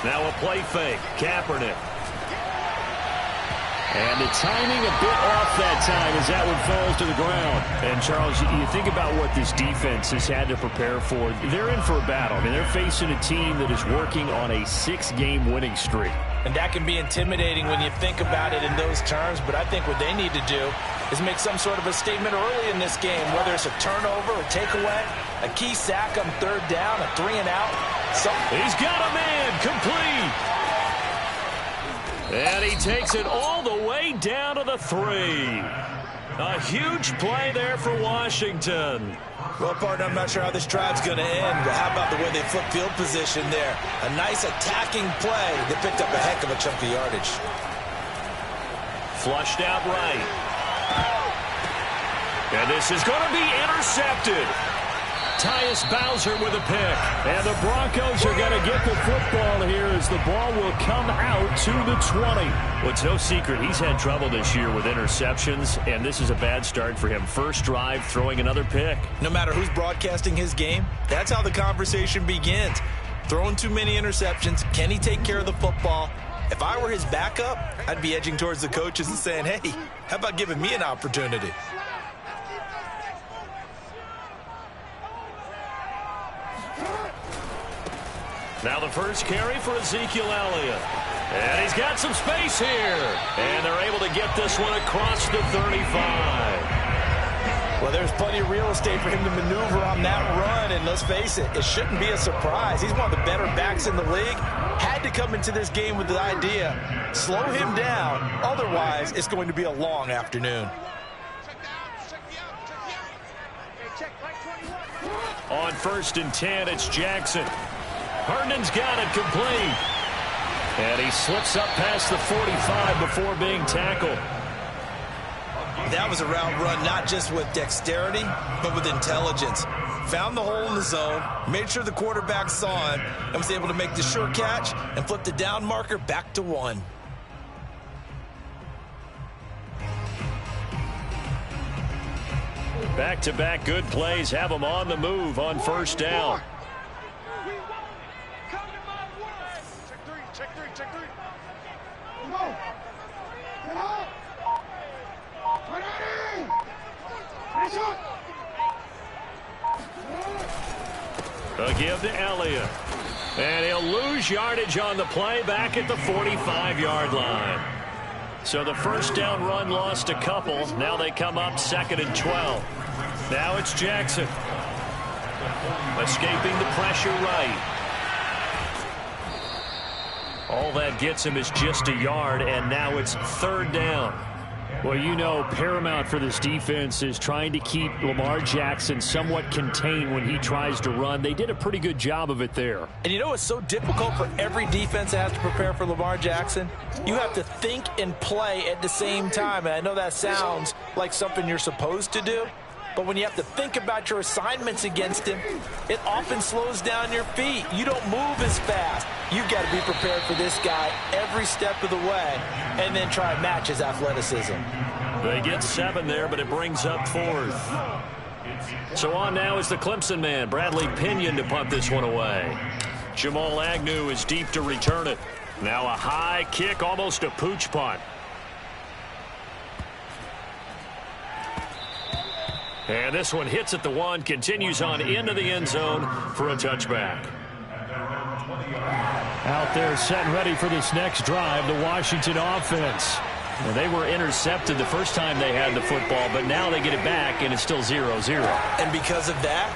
Now a play fake. Kaepernick. And the timing a bit off that time as that one falls to the ground. And, Charles, you think about what this defense has had to prepare for. They're in for a battle. I mean, they're facing a team that is working on a 6-game winning streak. And that can be intimidating when you think about it in those terms. But I think what they need to do is make some sort of a statement early in this game, whether it's a turnover, a takeaway, a key sack on third down, a 3-and-out. He's got a man complete. And he takes it all the way down to the 3. A huge play there for Washington. Well, partner, I'm not sure how this drive's going to end, but how about the way they flip field position there? A nice attacking play. They picked up a heck of a chunk of yardage. Flushed out right. And this is going to be intercepted. Tyus Bowser with a pick. And the Broncos are going to get the football here as the ball will come out to the 20. Well, it's no secret he's had trouble this year with interceptions, and this is a bad start for him. First drive, throwing another pick. No matter who's broadcasting his game, that's how the conversation begins. Throwing too many interceptions, can he take care of the football? If I were his backup, I'd be edging towards the coaches and saying, hey, how about giving me an opportunity? Now the first carry for Ezekiel Elliott. And he's got some space here. And they're able to get this one across the 35. Well, there's plenty of real estate for him to maneuver on that run. And let's face it, it shouldn't be a surprise. He's one of the better backs in the league. Had to come into this game with the idea, slow him down. Otherwise, it's going to be a long afternoon. On 1st and 10, it's Jackson. Herndon's got it complete. And he slips up past the 45 before being tackled. That was a route run not just with dexterity, but with intelligence. Found the hole in the zone, made sure the quarterback saw it, and was able to make the sure catch and flip the down marker back to 1. Back-to-back good plays have them on the move on 1st down. A give to Elliott. And he'll lose yardage on the play back at the 45-yard line. So the first down run lost a couple. Now they come up 2nd and 12. Now it's Jackson. Escaping the pressure right. All that gets him is just a yard, and now it's 3rd down. Well, you know, paramount for this defense is trying to keep Lamar Jackson somewhat contained when he tries to run. They did a pretty good job of it there. And you know it's so difficult for every defense that has to prepare for Lamar Jackson? You have to think and play at the same time. And I know that sounds like something you're supposed to do. But when you have to think about your assignments against him, it often slows down your feet. You don't move as fast. You've got to be prepared for this guy every step of the way and then try and match his athleticism. They get 7 there, but it brings up 4th. So on now is the Clemson man, Bradley Pinion, to punt this one away. Jamal Agnew is deep to return it. Now a high kick, almost a pooch punt. And this one hits at the 1, continues on into the end zone for a touchback. Out there set and ready for this next drive, the Washington offense. And they were intercepted the first time they had the football, but now they get it back, and it's still 0-0. And because of that,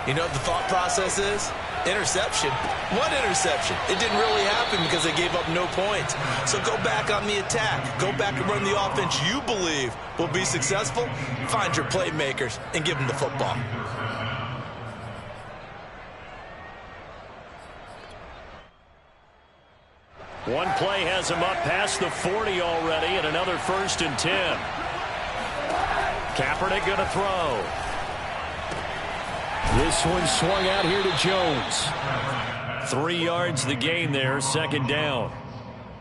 you know what the thought process is? Interception. What interception? It didn't really happen because they gave up no points. So go back on the attack. Go back and run the offense you believe will be successful. Find your playmakers and give them the football. One play has him up past the 40 already, and another 1st and 10. Kaepernick going to throw. This one swung out here to Jones. 3 yards the gain there, 2nd down.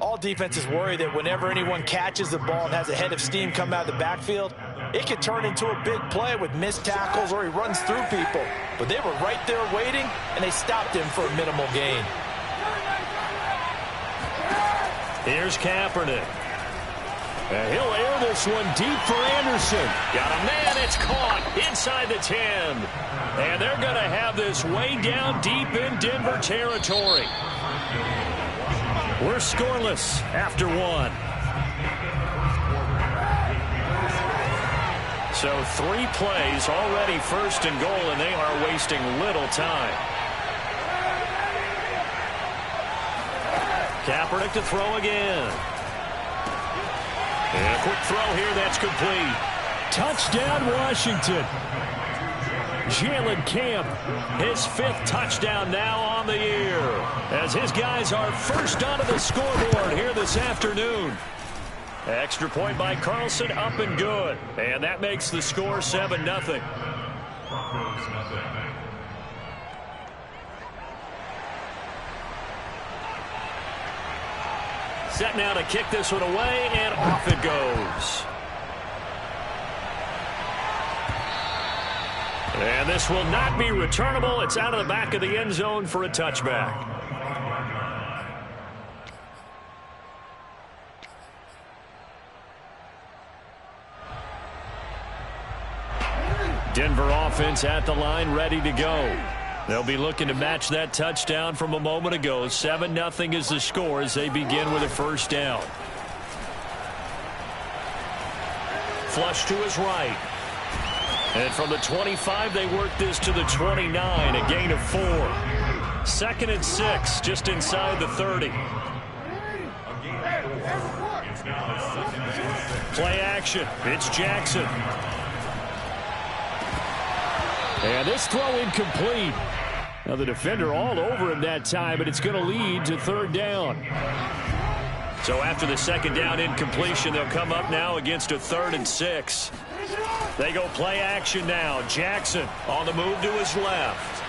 All defenses worry that whenever anyone catches the ball and has a head of steam come out of the backfield, it could turn into a big play with missed tackles or he runs through people. But they were right there waiting, and they stopped him for a minimal gain. Here's Kaepernick. And he'll air this one deep for Anderson. Got a man, it's caught inside the 10. And they're going to have this way down deep in Denver territory. We're scoreless after one. So 3 plays, already first and goal, and they are wasting little time. Kaepernick to throw again. And a quick throw here, that's complete. Touchdown, Washington. Jalen Camp, his 5th touchdown now on the year, as his guys are first onto the scoreboard here this afternoon. Extra point by Carlson, up and good. And that makes the score 7-0. Set now to kick this one away, and off it goes. And this will not be returnable. It's out of the back of the end zone for a touchback. Denver offense at the line, ready to go. They'll be looking to match that touchdown from a moment ago. 7-0 is the score as they begin with a first down. Flush to his right. And from the 25, they work this to the 29, a gain of 4. 2nd and 6, just inside the 30. Play action. It's Jackson. And this throw incomplete. Now the defender all over him that time, but it's going to lead to 3rd down. So after the 2nd down incompletion, they'll come up now against a 3rd and 6. They go play action now. Jackson on the move to his left.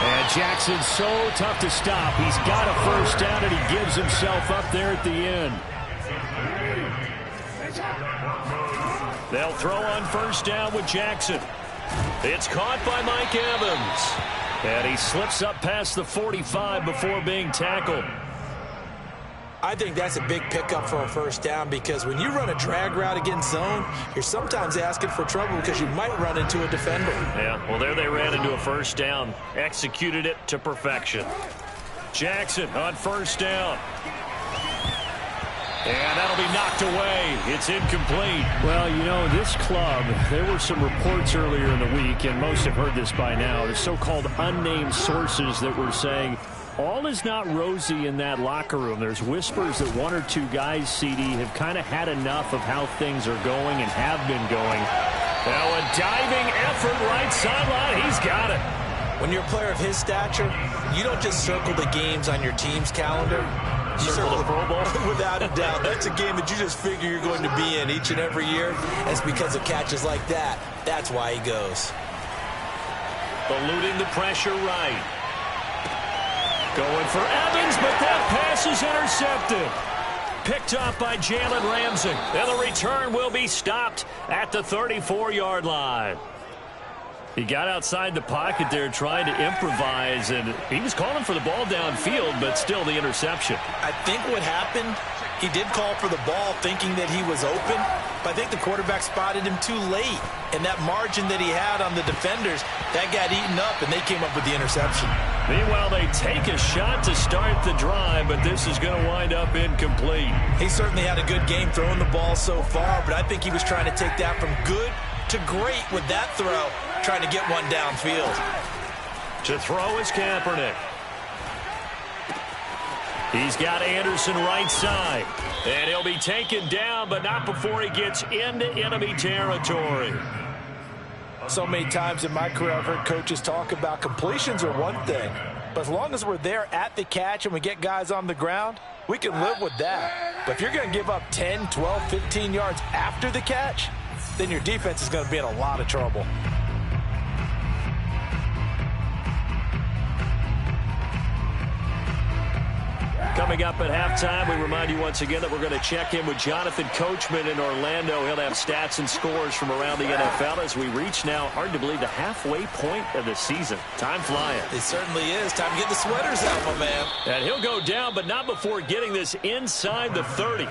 And Jackson's so tough to stop. He's got a first down, and he gives himself up there at the end. They'll throw on first down with Jackson. It's caught by Mike Evans. And he slips up past the 45 before being tackled. I think that's a big pickup for a first down, because when you run a drag route against zone, you're sometimes asking for trouble because you might run into a defender. Yeah, well, there they ran into a first down. Executed it to perfection. Jackson on first down. And that'll be knocked away. It's incomplete. Well, you know, this club, there were some reports earlier in the week, and most have heard this by now, the so-called unnamed sources that were saying all is not rosy in that locker room. There's whispers that 1 or 2 guys, CD, have kind of had enough of how things are going and have been going. Now a diving effort right sideline. He's got it. When you're a player of his stature, you don't just circle the games on your team's calendar. You circle the Pro Bowl? Without a doubt. That's a game that you just figure you're going to be in each and every year. And it's because of catches like that. That's why he goes. Eluding the pressure right. Going for Evans, but that pass is intercepted. Picked up by Jalen Ramsey. And the return will be stopped at the 34-yard line. He got outside the pocket there trying to improvise, and he was calling for the ball downfield, but still the interception. I think what happened, he did call for the ball thinking that he was open, but I think the quarterback spotted him too late. And that margin that he had on the defenders, that got eaten up, and they came up with the interception. Meanwhile, they take a shot to start the drive, but this is going to wind up incomplete. He certainly had a good game throwing the ball so far, but I think he was trying to take that from good to great with that throw, trying to get one downfield. To throw is Kaepernick. He's got Anderson right side. And he'll be taken down, but not before he gets into enemy territory. So many times in my career I've heard coaches talk about completions are one thing, but as long as we're there at the catch and we get guys on the ground, we can live with that. But if you're going to give up 10, 12, 15 yards after the catch, then your defense is going to be in a lot of trouble. Coming up at halftime, we remind you once again that we're going to check in with Jonathan Coachman in Orlando. He'll have stats and scores from around the NFL as we reach now, hard to believe, the halfway point of the season. Time flying. It certainly is. Time to get the sweaters out, my man. And he'll go down, but not before getting this inside the 30.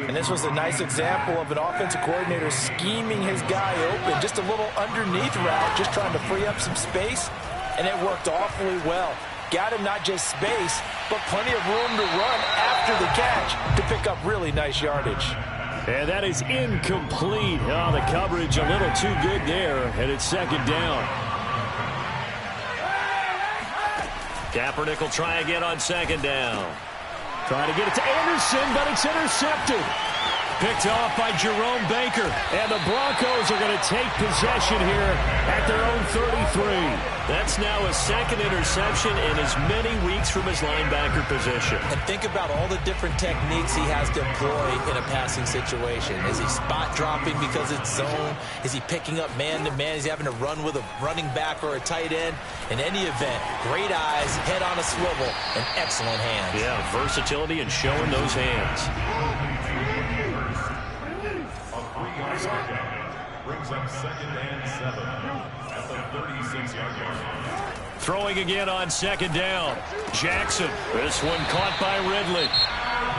And this was a nice example of an offensive coordinator scheming his guy open. Just a little underneath route, just trying to free up some space, and it worked awfully well. Got him not just space, but plenty of room to run after the catch to pick up really nice yardage. And that is incomplete. Oh, the coverage a little too good there, and it's second down. Kaepernick will try again on second down. Trying to get it to Anderson, but it's intercepted. Picked off by Jerome Baker. And the Broncos are going to take possession here at their own 33. That's now a second interception in as many weeks from his linebacker position. And think about all the different techniques he has to employ in a passing situation. Is he spot dropping because it's zone? Is he picking up man-to-man? Is he having to run with a running back or a tight end? In any event, great eyes, head on a swivel, and excellent hands. Yeah, versatility and showing those hands. Brings up 2nd and 7 at the 36-yard line. Throwing again on second down. Jackson. This one caught by Ridley.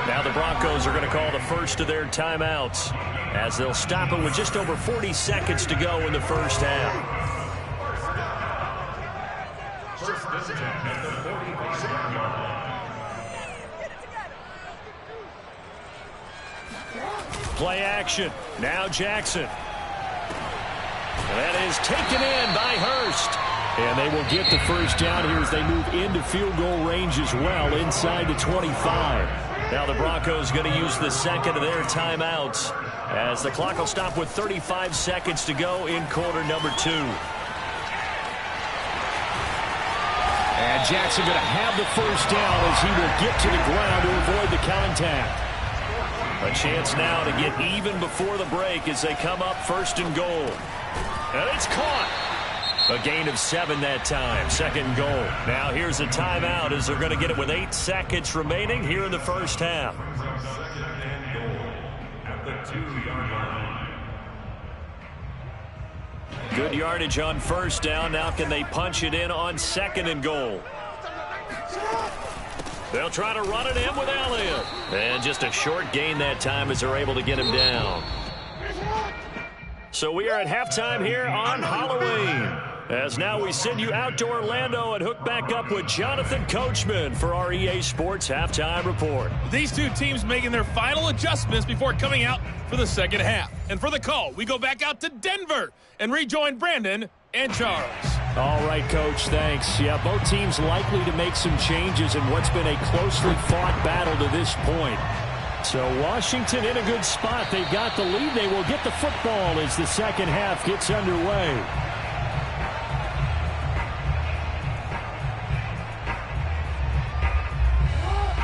Now the Broncos are going to call the first of their timeouts as they'll stop it with just over 40 seconds to go in the first half. First down at the 45-yard line. Play action. Now Jackson. That is taken in by Hurst. And they will get the first down here as they move into field goal range as well inside the 25. Now the Broncos going to use the second of their timeouts as the clock will stop with 35 seconds to go in quarter number 2. And Jackson going to have the first down as he will get to the ground to avoid the contact. A chance now to get even before the break as they come up first and goal. And it's caught. A gain of 7 that time. Second goal. Now here's a timeout as they're going to get it with 8 seconds remaining here in the first half. Second and goal at the 2-yard line. Good yardage on first down. Now can they punch it in on second and goal? They'll try to run it in with Elliott. And just a short gain that time as they're able to get him down. So we are at halftime here on Halloween. As now we send you out to Orlando and hook back up with Jonathan Coachman for our EA Sports Halftime Report. These two teams making their final adjustments before coming out for the second half. And for the call, we go back out to Denver and rejoin Brandon and Charles. All right, Coach, thanks. Yeah, both teams likely to make some changes in what's been a closely fought battle to this point. So Washington in a good spot. They've got the lead. They will get the football as the second half gets underway.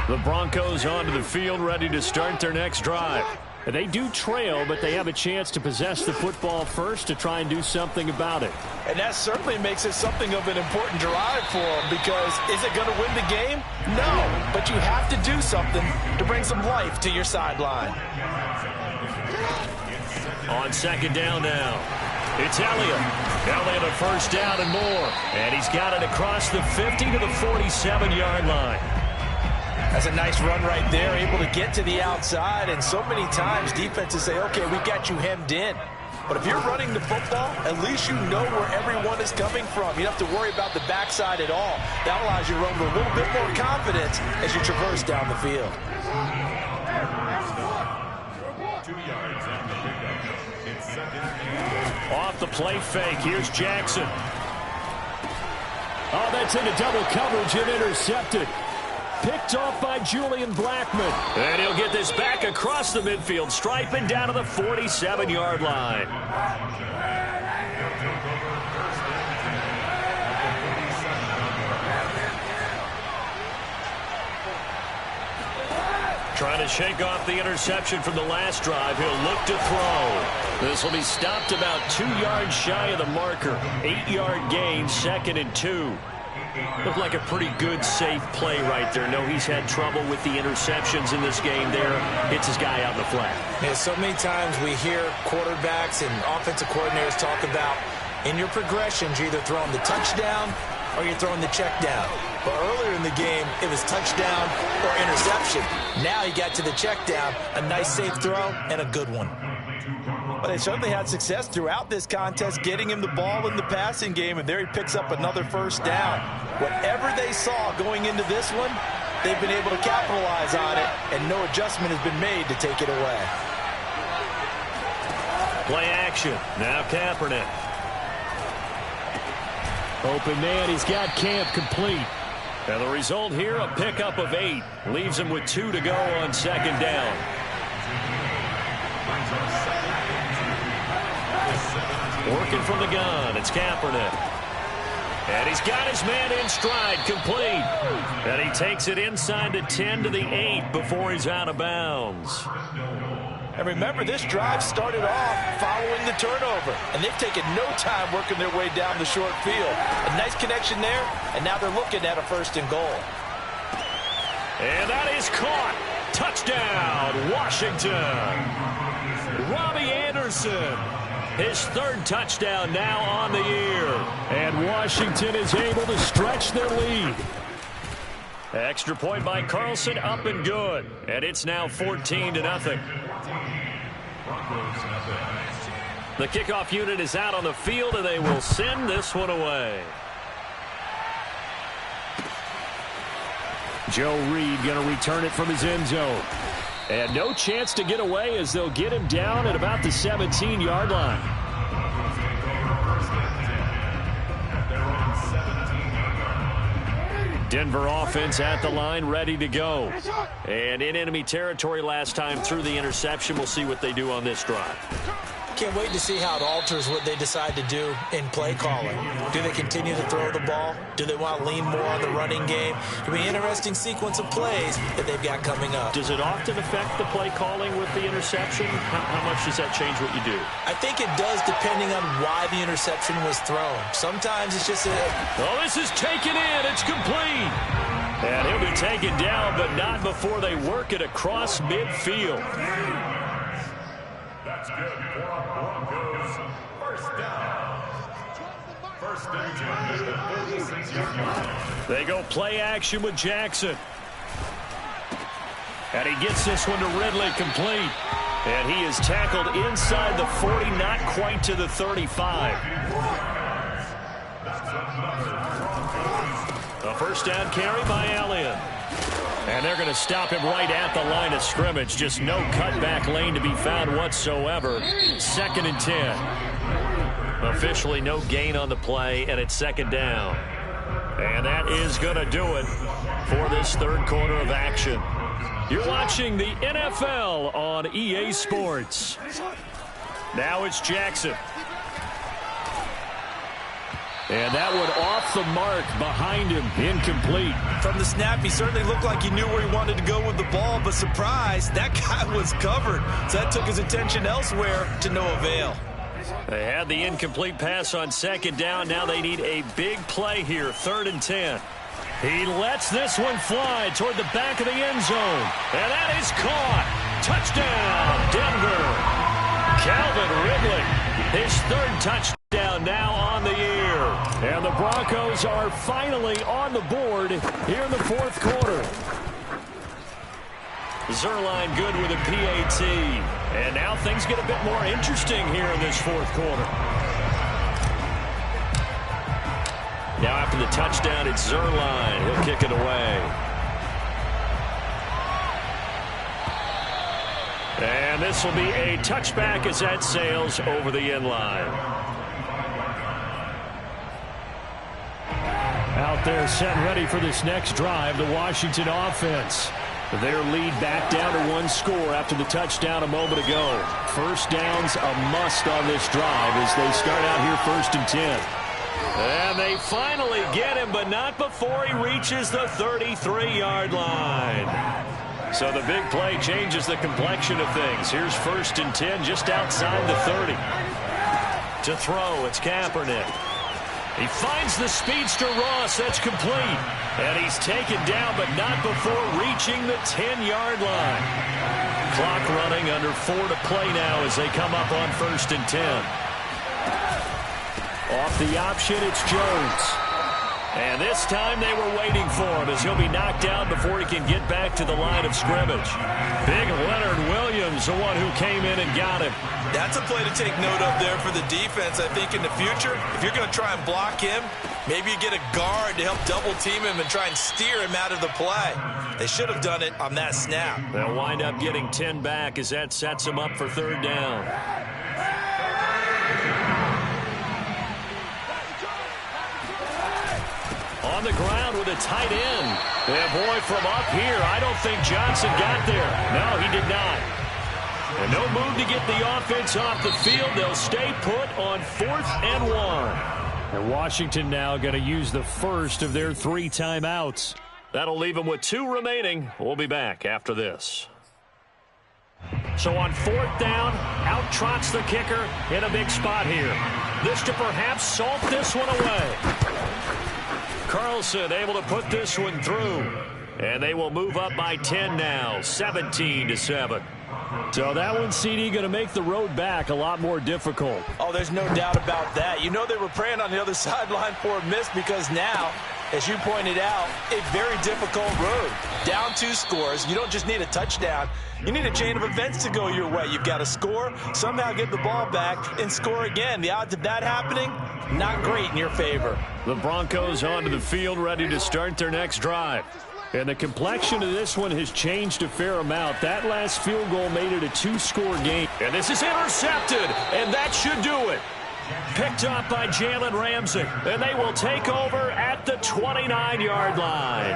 The Broncos onto the field, ready to start their next drive. They do trail, but they have a chance to possess the football first to try and do something about it. And that certainly makes it something of an important drive for them, because is it going to win the game? No, but you have to do something to bring some life to your sideline. On second down now, it's Elliott. Elliott a first down and more. And he's got it across the 50 to the 47-yard line. That's a nice run right there, able to get to the outside. And so many times defenses say, okay, we got you hemmed in. But if you're running the football, at least you know where everyone is coming from. You don't have to worry about the backside at all. That allows you to run with a little bit more confidence as you traverse down the field. 2 yards on the pickup. It's second and Off the play fake, here's Jackson. Oh, that's into double coverage and intercepted. Picked off by Julian Blackmon. And he'll get this back across the midfield stripe and down to the 47-yard line. Trying to shake off the interception from the last drive. He'll look to throw. This will be stopped about 2 yards shy of the marker. 8-yard gain, second and 2. Looked like a pretty good, safe play right there. No, he's had trouble with the interceptions in this game there. Hits his guy out in the flat. Yeah, so many times we hear quarterbacks and offensive coordinators talk about in your progressions, you're either throwing the touchdown or you're throwing the check down. But earlier in the game, it was touchdown or interception. Now he got to the check down, a nice safe throw, and a good one. But they certainly had success throughout this contest, getting him the ball in the passing game, and there he picks up another first down. Whatever they saw going into this one, they've been able to capitalize on it, and no adjustment has been made to take it away. Play action. Now Kaepernick. Open man, he's got Camp complete. And the result here, a pickup of 8. Leaves him with 2 to go on second down. Working from the gun, it's Kaepernick. And he's got his man in stride, complete. And he takes it inside the 10 to the 8 before he's out of bounds. And remember, this drive started off following the turnover, and they've taken no time working their way down the short field. A nice connection there, and now they're looking at a 1st and goal. And that is caught. Touchdown, Washington. Robbie Anderson. His 3rd touchdown now on the year. And Washington is able to stretch their lead. Extra point by Carlson, up and good. And it's now 14-0. The kickoff unit is out on the field, and they will send this one away. Joe Reed going to return it from his end zone. And no chance to get away as they'll get him down at about the 17-yard line. Denver offense at the line, ready to go. And in enemy territory last time through the interception. We'll see what they do on this drive. Can't wait to see how it alters what they decide to do in play calling. Do they continue to throw the ball? Do they want to lean more on the running game? It'll be an interesting sequence of plays that they've got coming up. Does it often affect the play calling with the interception? How much does that change what you do? I think it does, depending on why the interception was thrown. Sometimes it's just a... Oh, this is taken in. It's complete. And he'll be taken down, but not before they work it across midfield. That's good for Broncos. First down. First and 10 at the 46-yard line. They go play action with Jackson. And he gets this one to Ridley, complete. And he is tackled inside the 40, not quite to the 35. A first down carry by Allen. And they're going to stop him right at the line of scrimmage. Just no cutback lane to be found whatsoever. 2nd and 10. Officially no gain on the play, and it's 2nd down. And that is going to do it for this 3rd quarter of action. You're watching the NFL on EA Sports. Now it's Jackson. And that one off the mark behind him, incomplete. From the snap, he certainly looked like he knew where he wanted to go with the ball, but surprise, that guy was covered. So that took his attention elsewhere to no avail. They had the incomplete pass on 2nd down. Now they need a big play here, 3rd and 10. He lets this one fly toward the back of the end zone. And that is caught. Touchdown, Denver. Calvin Ridley, his 3rd touchdown now on the year. And the Broncos are finally on the board here in the 4th quarter. Zuerlein good with a PAT. And now things get a bit more interesting here in this 4th quarter. Now after the touchdown, it's Zuerlein. He'll kick it away. And this will be a touchback as that sails over the end line. Out there set ready for this next drive, the Washington offense. Their lead back down to 1 score after the touchdown a moment ago. First down's a must on this drive as they start out here 1st and 10. And they finally get him, but not before he reaches the 33-yard line. So the big play changes the complexion of things. Here's 1st and 10 just outside the 30. To throw, it's Kaepernick. He finds the speedster Ross. That's complete. And he's taken down, but not before reaching the 10-yard line. Clock running, under 4 to play now as they come up on 1st and 10. Off the option, it's Jones. And this time they were waiting for him as he'll be knocked down before he can get back to the line of scrimmage. Big Leonard Williams, the one who came in and got him. That's a play to take note of there for the defense, I think, in the future. If you're going to try and block him, maybe you get a guard to help double-team him and try and steer him out of the play. They should have done it on that snap. They'll wind up getting 10 back as that sets them up for 3rd down. On the ground with a tight end. And boy, from up here, I don't think Johnson got there. No, he did not. And no move to get the offense off the field. They'll stay put on 4th and 1. And Washington now going to use the first of their 3 timeouts. That'll leave them with 2 remaining. We'll be back after this. So on 4th down, out trots the kicker in a big spot here. This to perhaps salt this one away. Carlson able to put this one through. And they will move up by 10 now, 17-7. So that one, CD, going to make the road back a lot more difficult. Oh, there's no doubt about that. You know they were praying on the other sideline for a miss because now, as you pointed out, a very difficult road. Down 2 scores. You don't just need a touchdown. You need a chain of events to go your way. You've got to score, somehow get the ball back, and score again. The odds of that happening, not great in your favor. The Broncos onto the field, ready to start their next drive. And the complexion of this one has changed a fair amount. That last field goal made it a 2-score game. And this is intercepted, and that should do it. Picked up by Jalen Ramsey, and they will take over at the 29-yard line.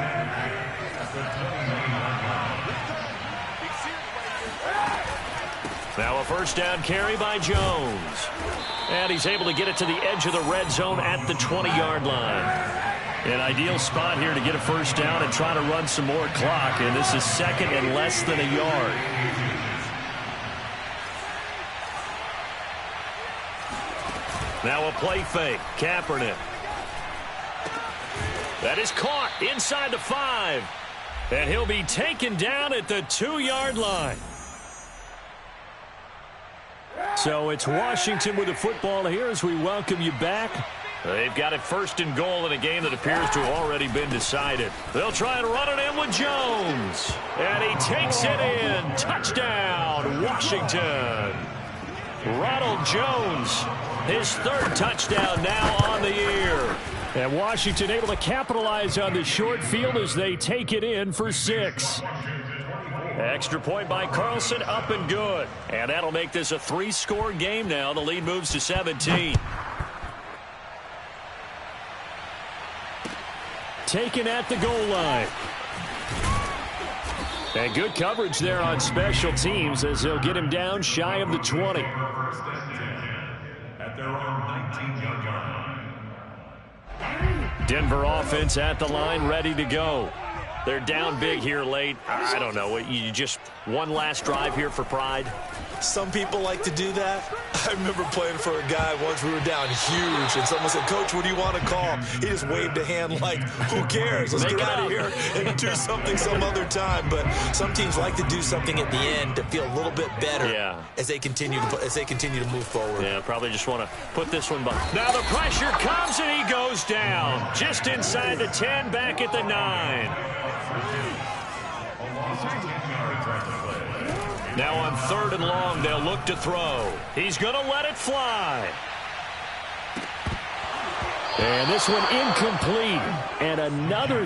Now a 1st down carry by Jones. And he's able to get it to the edge of the red zone at the 20-yard line. An ideal spot here to get a 1st down and try to run some more clock. And this is 2nd and less than a yard. Now a play fake. Kaepernick. That is caught inside the 5. And he'll be taken down at the 2-yard line. So it's Washington with the football here as we welcome you back. They've got it 1st and goal in a game that appears to have already been decided. They'll try and run it in with Jones. And he takes it in. Touchdown, Washington. Ronald Jones, his 3rd touchdown now on the year. And Washington able to capitalize on the short field as they take it in for 6. Extra point by Carlson, up and good. And that'll make this a 3-score game now. The lead moves to 17. Taken at the goal line. And good coverage there on special teams as they'll get him down shy of the 20. At their own 19-yard line. Denver offense at the line, ready to go. They're down big here late. I don't know. You just one last drive here for pride? Some people like to do that. I remember playing for a guy once. We were down huge, and someone said, "Coach, what do you want to call?" He just waved a hand like, "Who cares? Let's get out of here and do something some other time." But some teams like to do something at the end to feel a little bit better as they continue to move forward. Yeah, probably just want to put this one by. Now the pressure comes, and he goes down just inside the 10, back at the 9. Now on 3rd and long, they'll look to throw. He's going to let it fly. And this one incomplete. And another